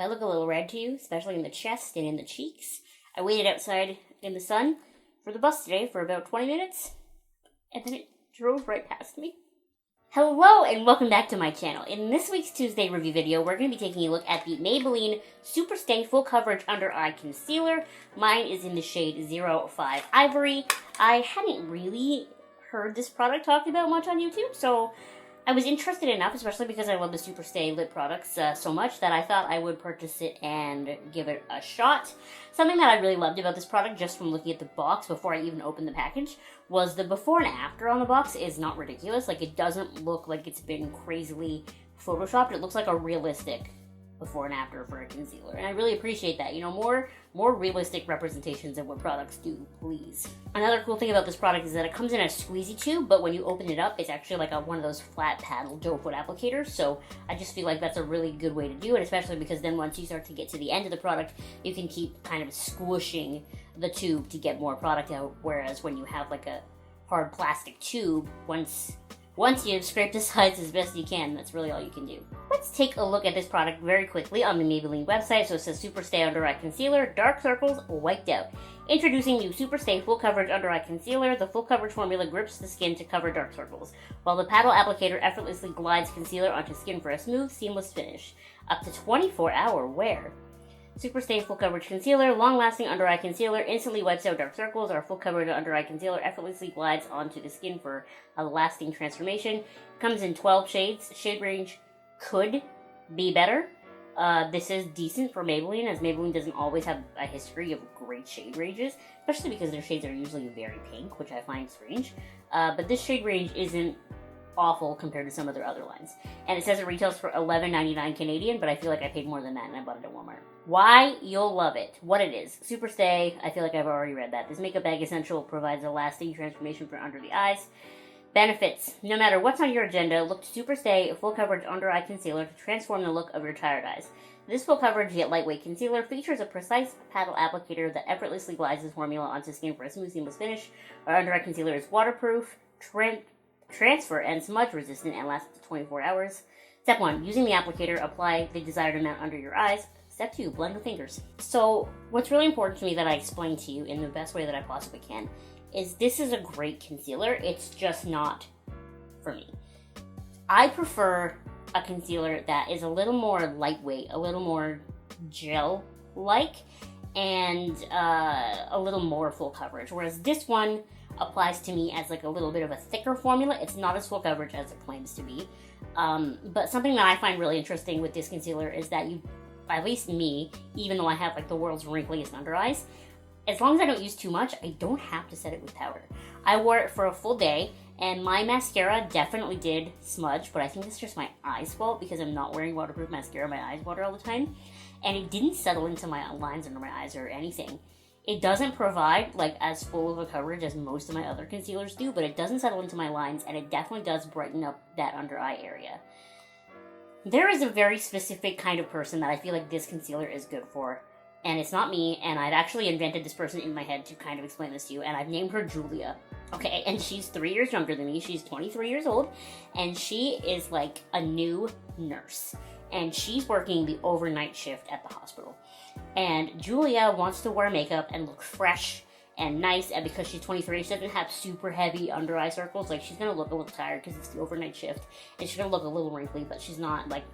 I look a little red to you, especially in the chest and in the cheeks. I waited outside in the sun for the bus today for about 20 minutes, and then it drove right past me. Hello and welcome back to my channel. In this week's Tuesday review video, we're going to be taking a look at the Maybelline SuperStay Full Coverage Under Eye Concealer. Mine is in the shade 05 Ivory. I hadn't really heard this product talked about much on YouTube, so I was interested enough, especially because I love the SuperStay lip products so much, that I thought I would purchase it and give it a shot. Something that I really loved about this product, just from looking at the box before I even opened the package, was the before and after on the box is not ridiculous. Like, it doesn't look like it's been crazily photoshopped. It looks like a realistic before and after for a concealer, and I really appreciate that. You know, more realistic representations of what products do, please. Another cool thing about this product is that it comes in a squeezy tube, but when you open it up, it's actually like one of those flat paddle doe foot applicators, so I just feel like that's a really good way to do it, especially because then once you start to get to the end of the product, you can keep kind of squishing the tube to get more product out, whereas when you have like a hard plastic tube, once you've scraped the sides as best you can, that's really all you can do. Let's take a look at this product very quickly on the Maybelline website. So it says SuperStay Under Eye Concealer, dark circles wiped out. Introducing new SuperStay Full Coverage Under Eye Concealer. The full coverage formula grips the skin to cover dark circles, while the paddle applicator effortlessly glides concealer onto skin for a smooth, seamless finish. Up to 24-hour wear. SuperStay Full Coverage Concealer, long-lasting under-eye concealer, instantly wipes out dark circles. Our full coverage under-eye concealer effortlessly glides onto the skin for a lasting transformation. Comes in 12 shades. Shade range could be better. This is decent for Maybelline, as Maybelline doesn't always have a history of great shade ranges, especially because their shades are usually very pink, which I find strange. But this shade range isn't awful compared to some of their other lines. And it says it retails for $11.99 Canadian, but I feel like I paid more than that and I bought it at Walmart. Why? You'll love it. What it is. SuperStay, I feel like I've already read that. This makeup bag essential provides a lasting transformation for under the eyes. Benefits. No matter what's on your agenda, look to SuperStay Full Coverage Under Eye Concealer to transform the look of your tired eyes. This full coverage yet lightweight concealer features a precise paddle applicator that effortlessly glides the formula onto skin for a smooth, seamless finish. Our under eye concealer is waterproof, transfer and smudge resistant, and lasts up to 24 hours. Step 1. Using the applicator, apply the desired amount under your eyes. Step 2. Blend with fingers. So what's really important to me that I explain to you in the best way that I possibly can is this is a great concealer. It's just not for me. I prefer a concealer that is a little more lightweight, a little more gel-like, and a little more full coverage, whereas this one applies to me as like a little bit of a thicker formula. It's not as full coverage as it claims to be. But something that I find really interesting with this concealer is that at least me, even though I have like the world's wrinkliest under eyes, as long as I don't use too much, I don't have to set it with powder. I wore it for a full day, and my mascara definitely did smudge, but I think it's just my eyes' fault because I'm not wearing waterproof mascara. My eyes water all the time, and it didn't settle into my lines under my eyes or anything. It doesn't provide like as full of a coverage as most of my other concealers do, but it doesn't settle into my lines, and it definitely does brighten up that under eye area. There is a very specific kind of person that I feel like this concealer is good for, and it's not me, and I've actually invented this person in my head to kind of explain this to you, and I've named her Julia. Okay, and she's 3 years younger than me. She's 23 years old, and she is like a new nurse, and she's working the overnight shift at the hospital. And Julia wants to wear makeup and look fresh and nice, and because she's 23, she doesn't have super heavy under eye circles. Like, she's gonna look a little tired because it's the overnight shift, and she's gonna look a little wrinkly, but she's not, like,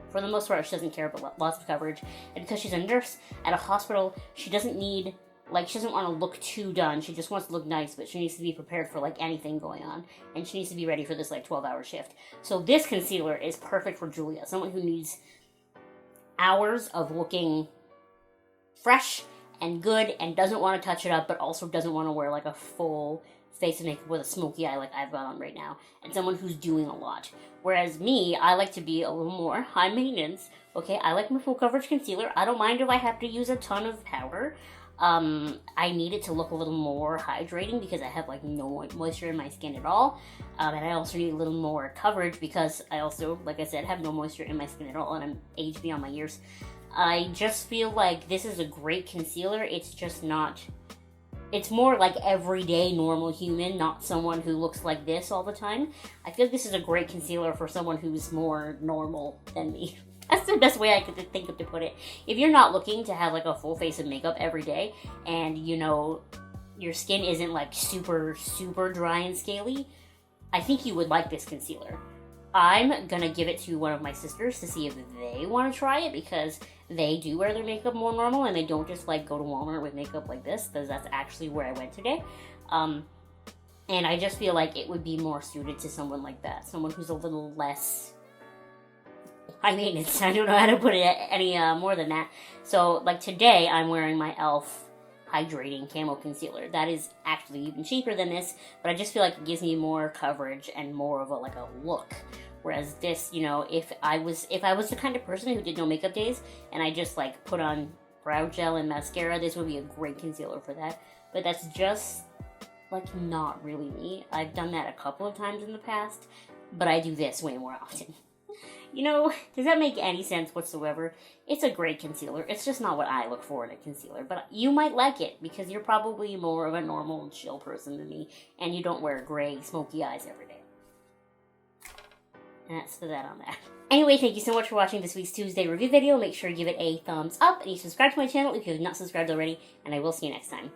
for the most part, she doesn't care about lots of coverage. And because she's a nurse at a hospital, she doesn't need, like, she doesn't want to look too done. She just wants to look nice, but she needs to be prepared for, like, anything going on, and she needs to be ready for this, like, 12-hour shift. So this concealer is perfect for Julia, someone who needs hours of looking fresh and good and doesn't want to touch it up, but also doesn't want to wear like a full face of makeup with a smoky eye like I've got on right now, and someone who's doing a lot. Whereas me, I like to be a little more high maintenance. Okay, I like my full coverage concealer. I don't mind if I have to use a ton of powder. I need it to look a little more hydrating because I have like no moisture in my skin at all. And I also need a little more coverage because I also, like I said, have no moisture in my skin at all, and I'm aged beyond my years. I just feel like this is a great concealer. It's just not, it's more like everyday normal human, not someone who looks like this all the time. I feel like this is a great concealer for someone who's more normal than me. That's the best way I could think of to put it. If you're not looking to have like a full face of makeup every day, and you know, your skin isn't like super, super dry and scaly, I think you would like this concealer. I'm gonna give it to one of my sisters to see if they want to try it, because they do wear their makeup more normal and they don't just like go to Walmart with makeup like this, because that's actually where I went today. And I just feel like it would be more suited to someone like that, someone who's a little less high maintenance. I don't know how to put it any more than that. So like today I'm wearing my e.l.f. Hydrating Camo Concealer. That is actually even cheaper than this, but I just feel like it gives me more coverage and more of a like a look. Whereas this, you know, if I was the kind of person who did no makeup days and I just like put on brow gel and mascara, this would be a great concealer for that. But that's just like not really me. I've done that a couple of times in the past, but I do this way more often. You know, does that make any sense whatsoever? It's a great concealer. It's just not what I look for in a concealer. But you might like it because you're probably more of a normal and chill person than me, and you don't wear gray, smoky eyes every day. And that's that on that. Anyway, thank you so much for watching this week's Tuesday review video. Make sure you give it a thumbs up, and you subscribe to my channel if you have not subscribed already, and I will see you next time.